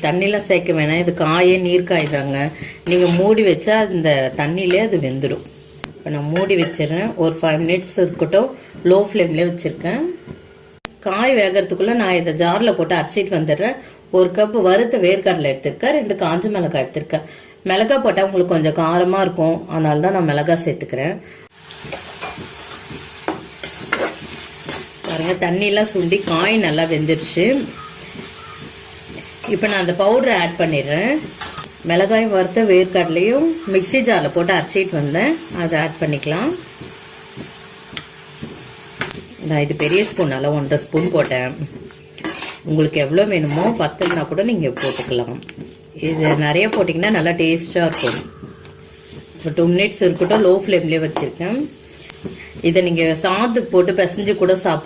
தண்ணிலாம் சேர்க்க வேணாம், இது காயே நீர் காய் தாங்க. நீங்கள் மூடி வச்சா இந்த தண்ணியிலே அது வெந்துடும். இப்போ நான் மூடி வச்சிடறேன். ஒரு 5 minutes இருக்கட்டும். லோ ஃப்ளேம்லேயே வச்சுருக்கேன். காய் வேகிறதுக்குள்ளே நான் இதை ஜாரில் போட்டு அரைச்சிட்டு வந்துடுறேன். 1 கப் வறுத்த வேர்க்கடலை எடுத்திருக்கேன், 2 காஞ்ச மிளகாய் எடுத்திருக்கேன். மிளகாய் போட்டால் உங்களுக்கு கொஞ்சம் காரமாக இருக்கும், அதனால தான் நான் மிளகாய் சேர்த்துக்கிறேன். பாருங்கள், தண்ணியெலாம் சுண்டி காய் நல்லா வெந்துடுச்சு. இப்போ நான் அந்த பவுடரை ஆட் பண்ணிடுறேன். மிளகாய் வறுத்த வேர்க்கடலையும் மிக்ஸி ஜாரில் போட்டு அரைச்சிட்டு வந்தேன், அதை ஆட் பண்ணிக்கலாம். நான் இது பெரிய ஸ்பூனால் 1.5 ஸ்பூன் போட்டேன். உங்களுக்கு எவ்வளோ வேணுமோ, பத்தலைனா கூட நீங்கள் போட்டுக்கலாம். இது நிறைய போட்டிங்கன்னா நல்லா டேஸ்ட்டாக இருக்கும். இப்போ 2 minutes இருக்கட்டும். லோ ஃப்ளேம்லேயே வச்சுருக்கேன். இதை நீங்கள் சாதத்துக்கு போட்டு பிசைஞ்சு கூட சாப்பிடலாம்.